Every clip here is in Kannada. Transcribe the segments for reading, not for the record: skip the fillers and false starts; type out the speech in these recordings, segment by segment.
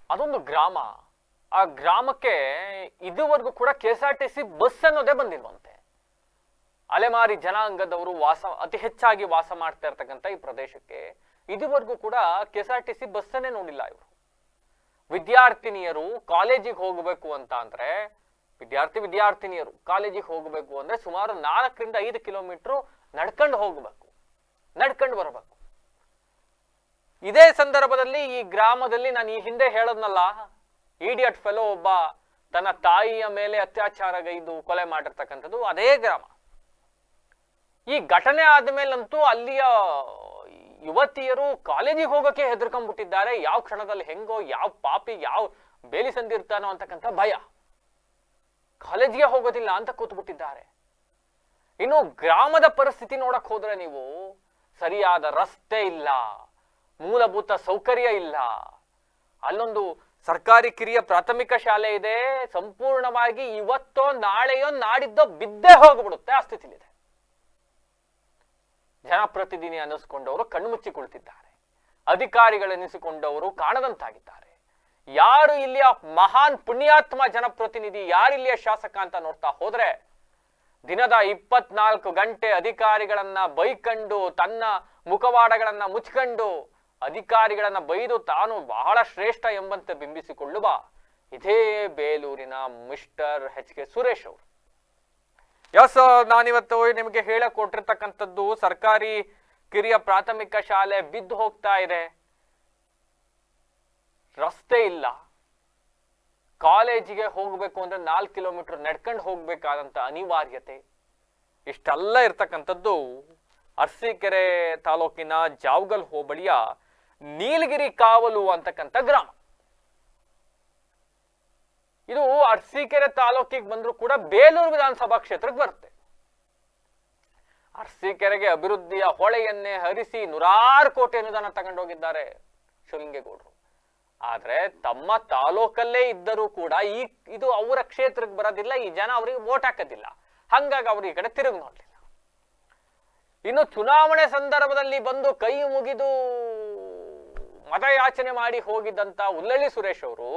ಅದೊಂದು ಗ್ರಾಮ. ಆ ಗ್ರಾಮಕ್ಕೆ ಇದುವರೆಗೂ ಕೂಡ KSRTC ಬಸ್ ಅನ್ನೋದೇ ಬಂದಿಲ್ವಂತೆ. ಅಲೆಮಾರಿ ಜನಾಂಗದವರು ಅತಿ ಹೆಚ್ಚಾಗಿ ವಾಸ ಮಾಡ್ತಾ ಇರ್ತಕ್ಕಂಥ ಈ ಪ್ರದೇಶಕ್ಕೆ ಇದುವರೆಗೂ ಕೂಡ KSRTC ಬಸ್ಸನ್ನೇ ನೋಡಿಲ್ಲ ಇವರು. ವಿದ್ಯಾರ್ಥಿನಿಯರು ಕಾಲೇಜಿಗೆ ಹೋಗಬೇಕು ಅಂತ ಅಂದ್ರೆ ವಿದ್ಯಾರ್ಥಿನಿಯರು ಕಾಲೇಜಿಗೆ ಹೋಗಬೇಕು ಅಂದ್ರೆ ಸುಮಾರು 4 ರಿಂದ 5 ಕಿಲೋಮೀಟರ್ ನಡ್ಕೊಂಡು ಹೋಗಬೇಕು, ನಡ್ಕೊಂಡು ಬರಬೇಕು. ಇದೇ ಸಂದರ್ಭದಲ್ಲಿ ಈ ಗ್ರಾಮದಲ್ಲಿ ನಾನು ಈ ಹಿಂದೆ ಹೇಳದ್ನಲ್ಲ, ಇಡಿಯಟ್ ಫೆಲೋ ಒಬ್ಬ ತನ್ನ ತಾಯಿಯ ಮೇಲೆ ಅತ್ಯಾಚಾರಗೈದು ಕೊಲೆ ಮಾಡಿರ್ತಕ್ಕಂಥದ್ದು ಅದೇ ಗ್ರಾಮ. ಈ ಘಟನೆ ಆದ್ಮೇಲಂತೂ ಅಲ್ಲಿಯ ಯುವತಿಯರು ಕಾಲೇಜಿಗೆ ಹೋಗೋಕೆ ಹೆದರ್ಕೊಂಡ್ಬಿಟ್ಟಿದ್ದಾರೆ. ಯಾವ ಕ್ಷಣದಲ್ಲಿ ಹೆಂಗೋ ಯಾವ ಪಾಪಿ ಯಾವ ಬೇಲಿ ಸಂದಿರ್ತಾನೋ ಅಂತಕ್ಕಂಥ ಭಯ, ಕಾಲೇಜಿಗೆ ಹೋಗೋದಿಲ್ಲ ಅಂತ ಕೂತ್ಬಿಟ್ಟಿದ್ದಾರೆ. ಇನ್ನು ಗ್ರಾಮದ ಪರಿಸ್ಥಿತಿ ನೋಡಕ್ ಹೋದ್ರೆ ನೀವು ಸರಿಯಾದ ರಸ್ತೆ ಇಲ್ಲ, ಮೂಲಭೂತ ಸೌಕರ್ಯ ಇಲ್ಲ. ಅಲ್ಲೊಂದು ಸರ್ಕಾರಿ ಕಿರಿಯ ಪ್ರಾಥಮಿಕ ಶಾಲೆ ಇದೆ, ಸಂಪೂರ್ಣವಾಗಿ ಇವತ್ತೋ ನಾಳೆಯೋ ನಾಡಿದ್ದೋ ಬಿದ್ದೇ ಹೋಗ್ಬಿಡುತ್ತೆ ಆ ಸ್ಥಿತಿಲಿದೆ. ಜನಪ್ರತಿನಿಧಿ ಅನ್ನಿಸ್ಕೊಂಡವರು ಕಣ್ಮುಚ್ಚಿ ಕುಳಿತಿದ್ದಾರೆ, ಅಧಿಕಾರಿಗಳೆನಿಸಿಕೊಂಡವರು ಕಾಣದಂತಾಗಿದ್ದಾರೆ. ಯಾರು ಇಲ್ಲಿಯ ಮಹಾನ್ ಪುಣ್ಯಾತ್ಮ ಜನಪ್ರತಿನಿಧಿ, ಯಾರಿಲ್ಲಿಯ ಶಾಸಕ ಅಂತ ನೋಡ್ತಾ ಹೋದ್ರೆ ದಿನದ 24 ಗಂಟೆ ಅಧಿಕಾರಿಗಳನ್ನ ಬೈಕೊಂಡು ತನ್ನ ಮುಖವಾಡಗಳನ್ನ ಮುಚ್ಕೊಂಡು ಅಧಿಕಾರಿಗಳನ್ನ ಬೈದು ತಾನು ಬಹಳ ಶ್ರೇಷ್ಠ ಎಂಬಂತೆ ಬಿಂಬಿಸಿಕೊಳ್ಳುವ ಇದೇ ಬೇಲೂರಿನ ಮಿಸ್ಟರ್ HK ಸುರೇಶ್ ಅವರು. ಯಸ್, ನಾನಿವತ್ತು ನಿಮಗೆ ಹೇಳಕ್ ಕೊಟ್ಟಿರ್ತಕ್ಕಂಥದ್ದು ಸರ್ಕಾರಿ ಕಿರಿಯ ಪ್ರಾಥಮಿಕ ಶಾಲೆ ಬಿದ್ದು ಹೋಗ್ತಾ ಇದೆ, ರಸ್ತೆ ಇಲ್ಲ, ಕಾಲೇಜಿಗೆ ಹೋಗ್ಬೇಕು ಅಂದ್ರೆ 4 ಕಿಲೋಮೀಟರ್ ನಡ್ಕೊಂಡು ಹೋಗ್ಬೇಕಾದಂತ ಅನಿವಾರ್ಯತೆ. ಇಷ್ಟೆಲ್ಲ ಇರ್ತಕ್ಕಂಥದ್ದು ಅರಸೀಕೆರೆ ತಾಲೂಕಿನ ಜಾವಗಲ್ ಹೋಬಳಿಯ ನೀಲಗಿರಿ ಕಾವಲು ಅಂತಕ್ಕಂಥ ಗ್ರಾಮ. ಇದು ಅರಸೀಕೆರೆ ತಾಲೂಕಿಗೆ ಬಂದ್ರು ಕೂಡ ಬೇಲೂರು ವಿಧಾನಸಭಾ ಕ್ಷೇತ್ರಕ್ಕೆ ಬರುತ್ತೆ. ಅರಸೀಕೆರೆಗೆ ಅಭಿವೃದ್ಧಿಯ ಹೊಳೆಯನ್ನೇ ಹರಿಸಿ 100 ಕೋಟಿ ಅನುದಾನ ತಗೊಂಡೋಗಿದ್ದಾರೆ ಶಿವಲಿಂಗೇಗೌಡರು. ಆದ್ರೆ ತಮ್ಮ ತಾಲೂಕಲ್ಲೇ ಇದ್ದರೂ ಕೂಡ ಇದು ಅವರ ಕ್ಷೇತ್ರಕ್ಕೆ ಬರೋದಿಲ್ಲ, ಈ ಜನ ಅವರಿಗೆ ವೋಟ್ ಹಾಕೋದಿಲ್ಲ, ಹಂಗಾಗಿ ಅವ್ರ ಈ ಕಡೆ ತಿರುಗಿ ನೋಡ್ಲಿಲ್ಲ. ಇನ್ನು ಚುನಾವಣೆ ಸಂದರ್ಭದಲ್ಲಿ ಬಂದು ಕೈ ಮುಗಿದು ಮತಯಾಚನೆ ಮಾಡಿ ಹೋಗಿದ್ದಂತ ಉಲ್ಲಳ್ಳಿ ಸುರೇಶ್ ಅವರು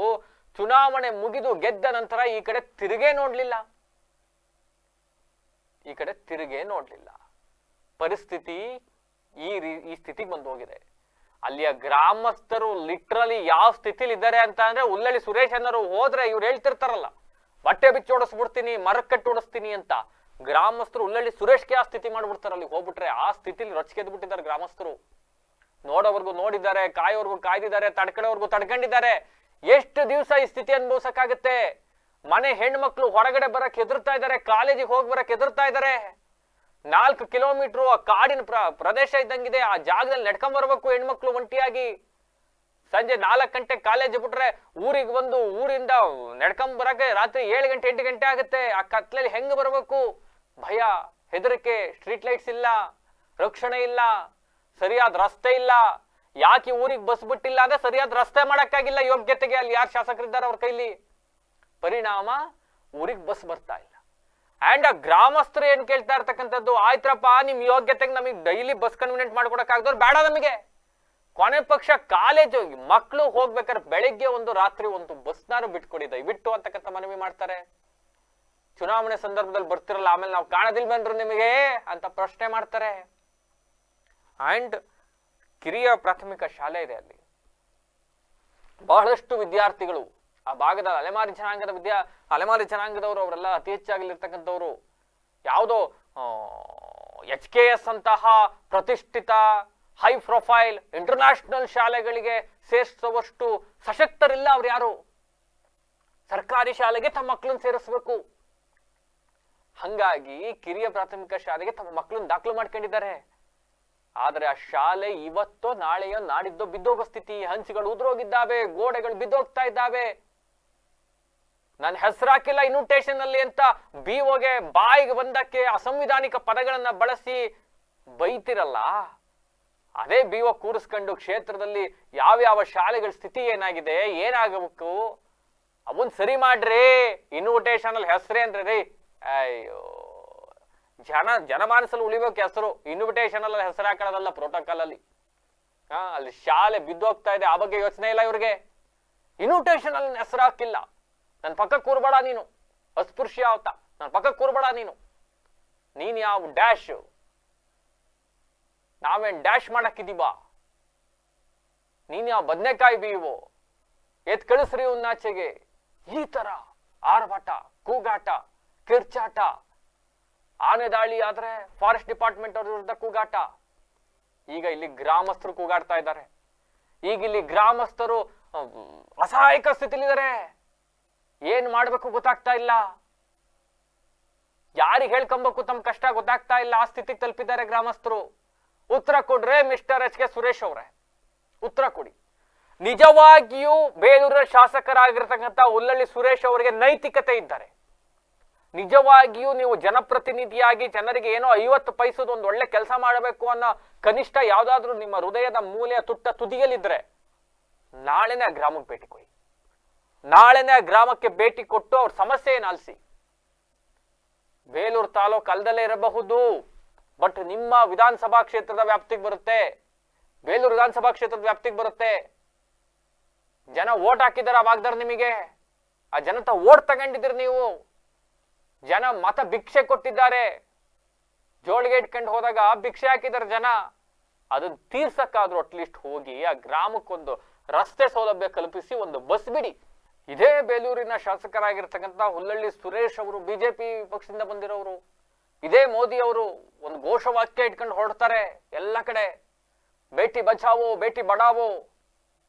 ಚುನಾವಣೆ ಮುಗಿದು ಗೆದ್ದ ನಂತರ ಈ ಕಡೆ ತಿರುಗೇ ನೋಡ್ಲಿಲ್ಲ. ಪರಿಸ್ಥಿತಿ ಈ ಸ್ಥಿತಿಗೆ ಬಂದು ಹೋಗಿದೆ. ಅಲ್ಲಿಯ ಗ್ರಾಮಸ್ಥರು ಲಿಟ್ರಲಿ ಯಾವ ಸ್ಥಿತಿಲಿ ಇದ್ದಾರೆ ಅಂತ ಅಂದ್ರೆ ಉಲ್ಲಳ್ಳಿ ಸುರೇಶ್ ಅನ್ನೋರು ಹೋದ್ರೆ ಇವ್ರು ಹೇಳ್ತಿರ್ತಾರಲ್ಲ, ಬಟ್ಟೆ ಬಿಚ್ಚೋಡಿಸ್ಬಿಡ್ತೀನಿ, ಮರಕ್ಕಟ್ಟು ಓಡಿಸ್ತೀನಿ ಅಂತ. ಗ್ರಾಮಸ್ಥರು ಉಲ್ಲಳ್ಳಿ ಸುರೇಶ್ಗೆ ಆ ಸ್ಥಿತಿ ಮಾಡ್ಬಿಡ್ತಾರೆ. ಅಲ್ಲಿ ಹೋಗ್ಬಿಟ್ರೆ ಆ ಸ್ಥಿತಿಲಿ ರೊಚ್ಗೆದ್ದು ಬಿಟ್ಟಿದ್ದಾರೆ ಗ್ರಾಮಸ್ಥರು. ನೋಡೋವರ್ಗು ನೋಡಿದ್ದಾರೆ, ಕಾಯೋವರ್ಗು ಕಾಯ್ದಿದ್ದಾರೆ, ತಡ್ಕೊಳ್ಳೋವರ್ಗು ತಡ್ಕೊಂಡಿದ್ದಾರೆ. ಎಷ್ಟು ದಿವಸ ಈ ಸ್ಥಿತಿ ಅನುಭವಿಸಕ್ಕಾಗತ್ತೆ? ಮನೆ ಹೆಣ್ಮಕ್ಳು ಹೊರಗಡೆ ಬರಕ್ ಹೆದರ್ತಾ ಇದ್ದಾರೆ, ಕಾಲೇಜಿಗೆ ಹೋಗಿ ಬರಕ್ ಹೆದರ್ತಾ ಇದ್ದಾರೆ. 4 ಕಿಲೋಮೀಟರ್ ಆ ಕಾಡಿನ ಪ್ರದೇಶ ಇದ್ದಂಗಿದೆ, ಆ ಜಾಗದಲ್ಲಿ ನಡ್ಕೊಂಡ್ ಬರ್ಬೇಕು ಹೆಣ್ಮಕ್ಳು ಒಂಟಿಯಾಗಿ. ಸಂಜೆ 4 ಗಂಟೆ ಕಾಲೇಜ್ ಬಿಟ್ರೆ ಊರಿಗೆ ಬಂದು ಊರಿಂದ ನಡ್ಕೊಂಡ್ ಬರಕ್ಕೆ ರಾತ್ರಿ 7 ಗಂಟೆ 8 ಗಂಟೆ ಆಗುತ್ತೆ. ಆ ಕತ್ಲಲ್ಲಿ ಹೆಂಗ್ ಬರ್ಬೇಕು? ಭಯ, ಹೆದರಿಕೆ, ಸ್ಟ್ರೀಟ್ ಲೈಟ್ಸ್ ಇಲ್ಲ, ರಕ್ಷಣೆ ಇಲ್ಲ, ಸರಿಯಾದ ರಸ್ತೆ ಇಲ್ಲ. ಯಾಕೆ ಊರಿಗೆ ಬಸ್ ಬಿಟ್ಟಿಲ್ಲ ಅಂದ್ರೆ ಸರಿಯಾದ ರಸ್ತೆ ಮಾಡಕ್ಕಾಗಿಲ್ಲ ಯೋಗ್ಯತೆಗೆ ಅಲ್ಲಿ ಯಾರು ಶಾಸಕರಿದ್ದಾರೆ ಅವ್ರ ಕೈಲಿ. ಪರಿಣಾಮ ಊರಿಗೆ ಬಸ್ ಬರ್ತಾ ಇಲ್ಲ. ಅಂಡ್ ಆ ಗ್ರಾಮಸ್ಥರು ಏನ್ ಕೇಳ್ತಾ ಇರ್ತಕ್ಕಂಥದ್ದು, ಆಯ್ತ್ರಪ್ಪ ನಿಮ್ ಯೋಗ್ಯತೆಗೆ ನಮಗೆ ಡೈಲಿ ಬಸ್ ಕನ್ವೀನಿಯಂಟ್ ಮಾಡ್ಕೊಡಕ್ ಆಗದವ್ರು ಬೇಡ ನಮಗೆ, ಕೊನೆ ಪಕ್ಷ ಕಾಲೇಜು ಮಕ್ಕಳು ಹೋಗ್ಬೇಕಾದ್ರೆ ಬೆಳಿಗ್ಗೆ ಒಂದು ರಾತ್ರಿ ಒಂದು ಬಸ್ನಾರು ಬಿಟ್ಕೊಡಿ ದಯವಿಟ್ಟು ಅಂತಕ್ಕಂಥ ಮನವಿ ಮಾಡ್ತಾರೆ. ಚುನಾವಣೆ ಸಂದರ್ಭದಲ್ಲಿ ಬರ್ತಿರಲ್ಲ, ಆಮೇಲೆ ನಾವು ಕಾಣದಿಲ್ ಬಂದ್ರು ನಿಮಗೆ ಅಂತ ಪ್ರಶ್ನೆ ಮಾಡ್ತಾರೆ. ಅಂಡ್ ಕಿರಿಯ ಪ್ರಾಥಮಿಕ ಶಾಲೆ ಇದೆ, ಅಲ್ಲಿ ಬಹಳಷ್ಟು ವಿದ್ಯಾರ್ಥಿಗಳು ಆ ಭಾಗದ ಅಲೆಮಾರಿ ಜನಾಂಗದವರು ಅವರೆಲ್ಲ ಅತಿ ಹೆಚ್ಚಾಗಿರ್ತಕ್ಕಂಥವ್ರು. ಯಾವುದೋ HKS ಅಂತಹ ಪ್ರತಿಷ್ಠಿತ ಹೈ ಪ್ರೊಫೈಲ್ ಇಂಟರ್ನ್ಯಾಷನಲ್ ಶಾಲೆಗಳಿಗೆ ಸೇರಿಸುವಷ್ಟು ಸಶಕ್ತರಿಲ್ಲ ಅವ್ರು ಯಾರು. ಸರ್ಕಾರಿ ಶಾಲೆಗೆ ತಮ್ಮ ಮಕ್ಕಳನ್ನ ಸೇರಿಸ್ಬೇಕು. ಹಂಗಾಗಿ ಕಿರಿಯ ಪ್ರಾಥಮಿಕ ಶಾಲೆಗೆ ತಮ್ಮ ಮಕ್ಕಳನ್ನ ದಾಖಲು ಮಾಡ್ಕೊಂಡಿದ್ದಾರೆ. ಆದ್ರೆ ಆ ಶಾಲೆ ಇವತ್ತೋ ನಾಳೆಯೋ ನಾಡಿದ್ದೋ ಬಿದ್ದೋಗೋ ಸ್ಥಿತಿ. ಹಂಚುಗಳು ಉದುರೋಗಿದ್ದಾವೆ, ಗೋಡೆಗಳು ಬಿದ್ದೋಗ್ತಾ ಇದ್ದಾವೆ. ನಾನು ಹೆಸರಾಕಿಲ್ಲ ಇನ್ವಿಟೇಷನ್ ಅಲ್ಲಿ ಅಂತ BOಗೆ ಬಾಯಿಗೆ ಬಂದಕ್ಕೆ ಅಸಂವಿಧಾನಿಕ ಪದಗಳನ್ನ ಬಳಸಿ ಬೈತಿರಲ್ಲ, ಅದೇ BO ಕೂರಿಸ್ಕೊಂಡು ಕ್ಷೇತ್ರದಲ್ಲಿ ಯಾವ್ಯಾವ ಶಾಲೆಗಳ ಸ್ಥಿತಿ ಏನಾಗಿದೆ, ಏನಾಗಬೇಕು ಅವನ್ ಸರಿ ಮಾಡ್ರಿ. ಇನ್ವಿಟೇಷನ್ ಅಲ್ಲಿ ಹೆಸರೇ ಅಂದ್ರೆ ರೀ, ಅಯ್ಯೋ ಜನಮಾನಸಲ್ಲಿ ಉಳಿಬೇಕು ಹೆಸರು, ಇನ್ವಿಟೇಷನ್ ಅಲ್ಲಿ ಹೆಸರು ಹಾಕೊಳ್ಳೋದಲ್ಲ ಪ್ರೋಟೋಕಾಲ್ ಅಲ್ಲಿ. ಅಲ್ಲಿ ಶಾಲೆ ಬಿದ್ದೋಗ್ತಾ ಇದೆ, ಆ ಬಗ್ಗೆ ಯೋಚನೆ ಇಲ್ಲ ಇವ್ರಿಗೆ. ಇನ್ವಿಟೇಷನ್ ಅಲ್ಲಿ ಹೆಸರು ಹಾಕಿಲ್ಲ. ನನ್ನ ಪಕ್ಕ ಕೂರ್ಬೇಡ ನೀನು, ಅಸ್ಪೃಶ್ಯ ಅವತ, ನನ್ನ ಪಕ್ಕ ಕೂರ್ಬೇಡ ನೀನ್ ಯಾವ ಡ್ಯಾಶ್? ನಾವೇನ್ ಡ್ಯಾಶ್ ಮಾಡಕ್ಕಿದೀವ? ನೀನ್ ಯಾವ ಬದನೆಕಾಯಿ ಬೀವು? ಎತ್ ಕಳಿಸ್ರಿ ಉನ್ನಾಚೆಗೆ. ಈ ತರ ಆರ್ಭಟ, ಕೂಗಾಟ, ಕಿರ್ಚಾಟ, ಆನೆ ದಾಳಿ ಆದ್ರೆ ಫಾರೆಸ್ಟ್ ಡಿಪಾರ್ಟ್ಮೆಂಟ್ ಅವ್ರ ವಿರುದ್ಧ ಕೂಗಾಟ. ಈಗ ಇಲ್ಲಿ ಗ್ರಾಮಸ್ಥರು ಕೂಗಾಡ್ತಾ ಇದ್ದಾರೆ. ಈಗ ಇಲ್ಲಿ ಗ್ರಾಮಸ್ಥರು ಅಸಹಾಯಕ ಸ್ಥಿತಿಲಿದ್ದಾರೆ. ಏನ್ ಮಾಡ್ಬೇಕು ಗೊತ್ತಾಗ್ತಾ ಇಲ್ಲ, ಯಾರಿಗೆ ಹೇಳ್ಕೊಬೇಕು ತಮ್ಮ ಕಷ್ಟ ಗೊತ್ತಾಗ್ತಾ ಇಲ್ಲ. ಆ ಸ್ಥಿತಿಗೆ ತಲುಪಿದ್ದಾರೆ ಗ್ರಾಮಸ್ಥರು. ಉತ್ತರ ಕೊಡ್ರೆ ಮಿಸ್ಟರ್ ಎಚ್ ಕೆ ಸುರೇಶ್ ಅವರೇ, ಉತ್ತರ ಕೊಡಿ. ನಿಜವಾಗಿಯೂ ಬೇಲೂರಿನ ಶಾಸಕರಾಗಿರ್ತಕ್ಕಂಥ ಹುಲ್ಲಳ್ಳಿ ಸುರೇಶ್ ಅವರಿಗೆ ನೈತಿಕತೆ ಇದ್ದಾರೆ, ನಿಜವಾಗಿಯೂ ನೀವು ಜನಪ್ರತಿನಿಧಿಯಾಗಿ ಜನರಿಗೆ ಏನೋ 50 ಪೈಸದ ಒಂದು ಒಳ್ಳೆ ಕೆಲಸ ಮಾಡಬೇಕು ಅನ್ನೋ ಕನಿಷ್ಠ ಯಾವ್ದಾದ್ರು ನಿಮ್ಮ ಹೃದಯದ ಮೂಲೆಯ ತುಟ್ಟ ತುದಿಯಲ್ಲಿದ್ರೆ ನಾಳೆನೇ ಆ ಗ್ರಾಮಕ್ಕೆ ಭೇಟಿ ಕೊಡಿ. ನಾಳೆನೇ ಆ ಗ್ರಾಮಕ್ಕೆ ಭೇಟಿ ಕೊಟ್ಟು ಅವ್ರ ಸಮಸ್ಯೆ ಏನು ಆಲಿಸಿ. ಬೇಲೂರು ತಾಲೂಕು ಅಲ್ದಲ್ಲೇ ಇರಬಹುದು, ಬಟ್ ನಿಮ್ಮ ವಿಧಾನಸಭಾ ಕ್ಷೇತ್ರದ ವ್ಯಾಪ್ತಿಗೆ ಬರುತ್ತೆ. ಬೇಲೂರು ವಿಧಾನಸಭಾ ಕ್ಷೇತ್ರದ ವ್ಯಾಪ್ತಿಗೆ ಬರುತ್ತೆ. ಜನ ಓಟ್ ಹಾಕಿದಾರ ವಾಗ್ದಾರ ನಿಮಗೆ. ಆ ಜನತ ಓಟ್ ತಗೊಂಡಿದ್ದೀರಿ ನೀವು. ಜನ ಮತ ಭಿಕ್ಷೆ ಕೊಟ್ಟಿದ್ದಾರೆ. ಜೋಳಿಗೆ ಇಟ್ಕೊಂಡು ಹೋದಾಗ ಭಿಕ್ಷೆ ಹಾಕಿದಾರೆ ಜನ. ಅದನ್ನ ತೀರ್ಸಕ್ಕಾದ್ರೂ ಅಟ್ಲೀಸ್ಟ್ ಹೋಗಿ ಆ ಗ್ರಾಮಕ್ಕೊಂದು ರಸ್ತೆ ಸೌಲಭ್ಯ ಕಲ್ಪಿಸಿ ಒಂದು ಬಸ್ ಬಿಡಿ. ಇದೇ ಬೇಲೂರಿನ ಶಾಸಕರಾಗಿರ್ತಕ್ಕಂಥ ಹುಲ್ಲಳ್ಳಿ ಸುರೇಶ್ ಅವರು ಬಿಜೆಪಿ ಪಕ್ಷದಿಂದ ಬಂದಿರೋರು. ಇದೇ ಮೋದಿ ಅವರು ಒಂದು ಘೋಷವಾಕ್ಯ ಇಟ್ಕೊಂಡು ಹೊರಡ್ತಾರೆ ಎಲ್ಲ ಕಡೆ, ಬೇಟಿ ಬಚಾವೋ ಬೇಟಿ ಬಡಾವೋ,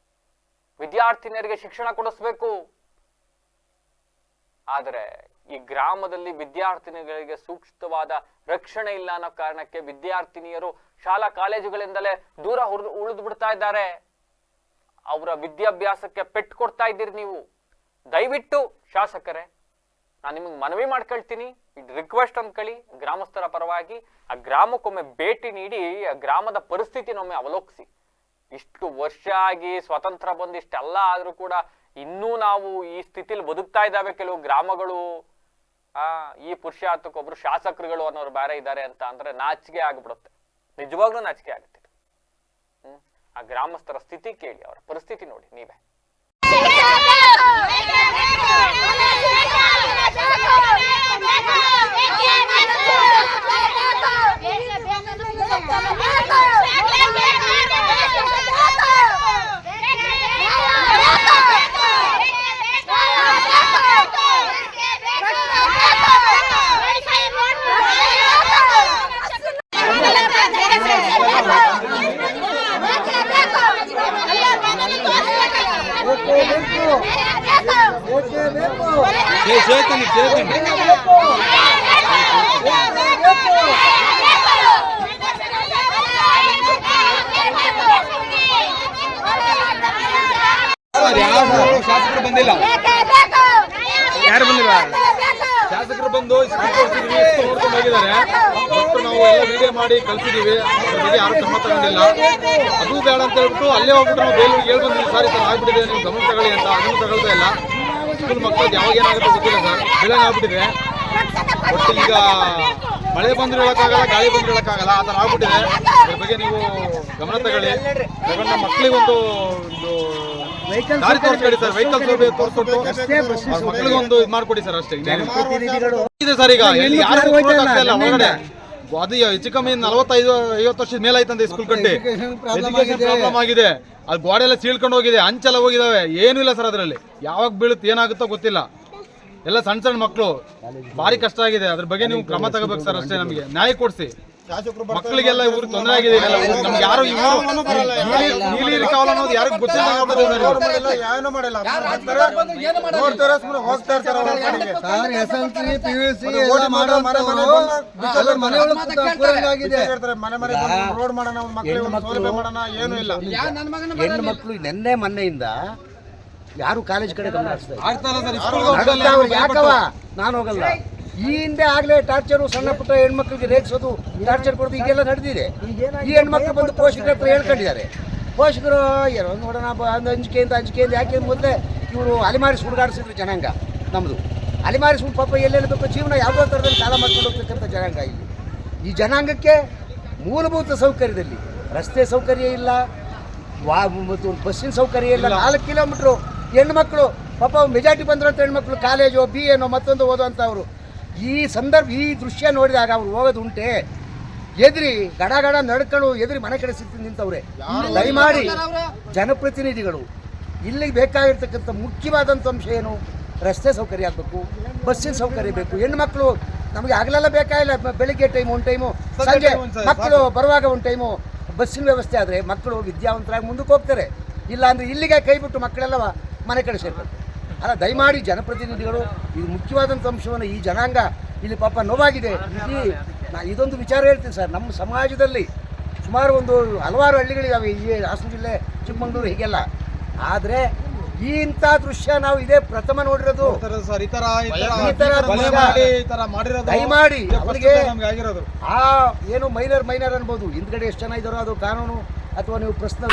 ವಿದ್ಯಾರ್ಥಿನಿಯರಿಗೆ ಶಿಕ್ಷಣ ಕೊಡಿಸ್ಬೇಕು. ಆದರೆ ಈ ಗ್ರಾಮದಲ್ಲಿ ವಿದ್ಯಾರ್ಥಿನಿಗಳಿಗೆ ಸೂಕ್ತವಾದ ರಕ್ಷಣೆ ಇಲ್ಲ ಅನ್ನೋ ಕಾರಣಕ್ಕೆ ವಿದ್ಯಾರ್ಥಿನಿಯರು ಶಾಲಾ ಕಾಲೇಜುಗಳಿಂದಲೇ ದೂರ ಉಳಿದು ಬಿಡ್ತಾ ಇದ್ದಾರೆ. ಅವರ ವಿದ್ಯಾಭ್ಯಾಸಕ್ಕೆ ಪೆಟ್ಟು ಕೊಡ್ತಾ ಇದ್ದೀರಿ ನೀವು. ದಯವಿಟ್ಟು ಶಾಸಕರೇ, ನಾನು ನಿಮಗೆ ಮನವಿ ಮಾಡ್ಕೊಳ್ತೀನಿ, ರಿಕ್ವೆಸ್ಟ್ ಅನ್ಕೊಳ್ಳಿ ಗ್ರಾಮಸ್ಥರ ಪರವಾಗಿ, ಆ ಗ್ರಾಮಕ್ಕೊಮ್ಮೆ ಭೇಟಿ ನೀಡಿ ಆ ಗ್ರಾಮದ ಪರಿಸ್ಥಿತಿನೊಮ್ಮೆ ಅವಲೋಕಿಸಿ. ಇಷ್ಟು ವರ್ಷ ಆಗಿ ಸ್ವತಂತ್ರ ಬಂದು ಇಷ್ಟೆಲ್ಲ ಆದ್ರೂ ಕೂಡ ಇನ್ನೂ ನಾವು ಈ ಸ್ಥಿತಿಲಿ ಬದುಕ್ತಾ ಇದ್ದಾವೆ. ಕೆಲವು ಗ್ರಾಮಗಳು ಈ ಪುರುಷಾರ್ಥಕ್ಕೊಬ್ರು ಶಾಸಕರುಗಳು ಅನ್ನೋರು ಬೇರೆ ಇದ್ದಾರೆ ಅಂತ ಅಂದ್ರೆ ನಾಚಿಕೆ ಆಗ್ಬಿಡುತ್ತೆ. ನಿಜವಾಗ್ಲೂ ನಾಚಿಕೆ ಆಗುತ್ತೆ. ಆ ಗ್ರಾಮಸ್ಥರ ಸ್ಥಿತಿ ಕೇಳಿ, ಅವರ ಪರಿಸ್ಥಿತಿ ನೋಡಿ ನೀವೇ. ಶಾಸಕರು ಬಂದಿಲ್ಲ, ಯಾರು ಬಂದಿಲ್ಲ? ಶಾಸಕರು ಬಂದು ನೋಡ್ಕೊಂಡು ಹೋಗಿದ್ದಾರೆ. ಮತ್ತು ನಾವು ಎಲ್ಲ ವಿಡಿಯೋ ಮಾಡಿ ಕಳ್ಸಿದೀವಿ, ಯಾರು ಕ್ರಮ ತಗೊಂಡಿಲ್ಲ. ಅದು ಬೇಡ ಅಂತ ಹೇಳ್ಬಿಟ್ಟು ಅಲ್ಲೇ ಹೋಗ್ಬಿಟ್ಟು ನಾವು ಬೇಲೂರಿಗೆ ಹೇಳ್ ಬಂದಿದ್ದೀವಿ, ಸರ್ ಈ ಥರ ಆಗ್ಬಿಟ್ಟಿದೆ, ನೀವು ಗಮನ ತಗೊಳ್ಳಿ ಅಂತ. ಅದನ್ನು ತಗೊಳ್ತಾ ಇಲ್ಲ. ಸ್ಕೂಲ್ ಮಕ್ಕಳು ಯಾವಾಗ ಏನಾಗುತ್ತೆ ಗೊತ್ತಿಲ್ಲ ಸರ್, ಬೆಳಗ್ಗೆ ಆಗ್ಬಿಟ್ಟಿದೆ. ಒಟ್ಟು ಈಗ ಮಳೆ ಬಂದ್ರು ಹೇಳೋಕ್ಕಾಗಲ್ಲ, ಗಾಳಿ ಬಂದ್ರು ಹೇಳೋಕ್ಕಾಗಲ್ಲ, ಆ ಥರ ಆಗ್ಬಿಟ್ಟಿದೆ. ಅದ್ರ ಬಗ್ಗೆ ನೀವು ಗಮನ ತಗೊಳ್ಳಿ. ತಗೊಂಡ ಮಕ್ಕಳಿಗೆ ಒಂದು ದಾರಿ ತೋರಿಸ್ಕೊಡಿ ಸರ್, ವೆಹಿಕಲ್ ತೋರಿಸ್ಕೊಟ್ಟು ಮಕ್ಕಳಿಗೆ ಒಂದು ಇದು ಮಾಡ್ಕೊಡಿ ಸರ್, ಅಷ್ಟೇ ಇದೆ ಸರ್. ಈಗ ಯಾರು ಒಳಗಡೆ ಅದು ಹೆಚ್ಚು ಕಮ್ಮಿ 45-50 ವರ್ಷದ ಮೇಲೆ ಆಯ್ತಂತೆ ಸ್ಕೂಲ್ ಕಟ್ಟಿ. ಎಜುಕೇಶನ್ ಪ್ರಾಬ್ಲಮ್ ಆಗಿದೆ, ಅಲ್ಲಿ ಗೋಡೆ ಎಲ್ಲ ಸೀಳ್ಕೊಂಡು ಹೋಗಿದೆ, ಅಂಚೆಲ್ಲ ಹೋಗಿದಾವೆ, ಏನೂ ಇಲ್ಲ ಸರ್. ಅದರಲ್ಲಿ ಯಾವಾಗ ಬೀಳುತ್ತೆ ಏನಾಗುತ್ತೋ ಗೊತ್ತಿಲ್ಲ. ಎಲ್ಲ ಸಣ್ಣ ಸಣ್ಣ ಮಕ್ಕಳು, ಭಾರಿ ಕಷ್ಟ ಆಗಿದೆ. ಅದ್ರ ಬಗ್ಗೆ ನೀವು ಕ್ರಮ ತಗೋಬೇಕು ಸರ್, ಅಷ್ಟೇ. ನಮಗೆ ನ್ಯಾಯ ಕೊಡಿಸಿ. ಮಕ್ಕಳಿಗೆಲ್ಲ ಇವ್ರು ತೊಂದರೆ ಆಗಿದೆ. ನಮ್ಗೆ ಯಾರು ನೀಲಿ ಕಾವಲ ಅನ್ನೋದು ಯಾರಿಗೂ ಗೊತ್ತಿಲ್ಲ. ಹೆಣ್ಣು ಮಕ್ಕಳು ನೆನ್ನೆ ಮೊನ್ನೆಯಿಂದ ಯಾರು ಕಾಲೇಜ್ ಕಡೆ ಗಮನ ಯಾಕವ ನಾನು ಹೋಗಲ್ಲ. ಈ ಹಿಂದೆ ಆಗ್ಲೇ ಟಾರ್ಚರು, ಸಣ್ಣ ಪುಟ್ಟ ಹೆಣ್ಮಕ್ಳಿಗೆ ರೇಗಿಸೋದು, ಟಾರ್ಚರ್ ಕೊಡೋದು ಈಗೆಲ್ಲ ನಡೆದಿದೆ. ಈ ಹೆಣ್ಮಕ್ಳು ಬಂದು ಪೋಷಕರ ಹತ್ರ ಹೇಳ್ಕೊಂಡಿದ್ದಾರೆ. ಪೋಷಕರು ಏನೋ ನೋಡೋಣ ಒಂದು ಅಂಜಿಕೆಯಿಂದ ಯಾಕೆ ಮೊದಲೇ ಇವರು ಅಲಿಮಾರಿಸಿ ಹುಡುಗಾಡಿಸಿದ್ರು ಜನಾಂಗ ನಮ್ಮದು. ಅಲಿಮಾರಿಸಿ ಪಾಪ ಎಲ್ಲೆಲ್ಲಿ ಬೇಕೋ ಜೀವನ ಯಾವುದೋ ಥರದಲ್ಲಿ ಕಾಲ ಮಾಡ್ಕೊಂಡು ಹೋಗ್ತಕ್ಕಂಥ ಜನಾಂಗ ಇಲ್ಲಿ. ಈ ಜನಾಂಗಕ್ಕೆ ಮೂಲಭೂತ ಸೌಕರ್ಯದಲ್ಲಿ ರಸ್ತೆ ಸೌಕರ್ಯ ಇಲ್ಲ, ಮತ್ತು ಬಸ್ಸಿನ ಸೌಕರ್ಯ ಇಲ್ಲ. 4 ಕಿಲೋಮೀಟ್ರು ಹೆಣ್ಮಕ್ಳು ಪಾಪ ಮೆಜಾರಿಟಿ ಬಂದ್ರಂತ ಹೆಣ್ಮಕ್ಳು ಕಾಲೇಜು ಬಿ ಏನೋ ಮತ್ತೊಂದು ಓದುವಂಥವ್ರು ಈ ದೃಶ್ಯ ನೋಡಿದಾಗ ಅವ್ರು ಹೋಗೋದು ಉಂಟೆ ಎದ್ರಿ ಗಡ ನಡ್ಕೊಂಡು ಎದ್ರಿ ಮನೆ ಕಡೆ ಸಿಕ್ತು ನಿಂತವ್ರೆ. ದಯಮಾಡಿ ಜನಪ್ರತಿನಿಧಿಗಳು ಇಲ್ಲಿಗೆ ಬೇಕಾಗಿರ್ತಕ್ಕಂಥ ಮುಖ್ಯವಾದಂಥ ಅಂಶ ಏನು, ರಸ್ತೆ ಸೌಕರ್ಯ ಆಗಬೇಕು, ಬಸ್ಸಿನ ಸೌಕರ್ಯ ಬೇಕು. ಹೆಣ್ಮಕ್ಳು ನಮಗೆ ಆಗಲೆಲ್ಲ ಬೇಕಾಗಿಲ್ಲ, ಬೆಳಿಗ್ಗೆ ಟೈಮು ಒಂದು ಟೈಮು, ಸಂಜೆ ಮಕ್ಕಳು ಬರುವಾಗ ಒಂದು ಟೈಮು ಬಸ್ಸಿನ ವ್ಯವಸ್ಥೆ ಆದರೆ ಮಕ್ಕಳು ವಿದ್ಯಾವಂತರಾಗಿ ಮುಂದಕ್ಕೆ ಹೋಗ್ತಾರೆ. ಇಲ್ಲ ಅಂದರೆ ಇಲ್ಲಿಗೆ ಕೈ ಬಿಟ್ಟು ಮಕ್ಕಳೆಲ್ಲ ಮನೆ ಕಡೆ ಸೇರ್ತಾರೆ. ಅಲ್ಲ, ದಯಮಾಡಿ ಜನಪ್ರತಿನಿಧಿಗಳು ಇದು ಮುಖ್ಯವಾದಂಥ ಅಂಶವನ್ನು ಈ ಜನಾಂಗ ಇಲ್ಲಿ ಪಾಪ ನೋವಾಗಿದೆ. ಇದೊಂದು ವಿಚಾರ ಹೇಳ್ತೀನಿ ಸರ್, ನಮ್ಮ ಸಮಾಜದಲ್ಲಿ ಸುಮಾರು ಹಲವಾರು ಹಳ್ಳಿಗಳಿದ್ದಾವೆ ಈ ಹಾಸನ ಜಿಲ್ಲೆ, ಚಿಕ್ಕಮಗಳೂರು ಹೀಗೆಲ್ಲ. ಆದರೆ ಇಂಥ ದೃಶ್ಯ ನಾವು ಇದೇ ಪ್ರಥಮ ನೋಡಿರೋದು. ದಯಮಾಡಿ ಅವರಿಗೆ ಏನು ಮೈನರ್ ಅನ್ಬೋದು, ಹಿಂದ್ಗಡೆ ಎಷ್ಟು ಜನ ಇದ್ದಾರೋ ಅದು ಕಾನೂನು ಅಥವಾ ನೀವು ಪ್ರಶ್ನೆ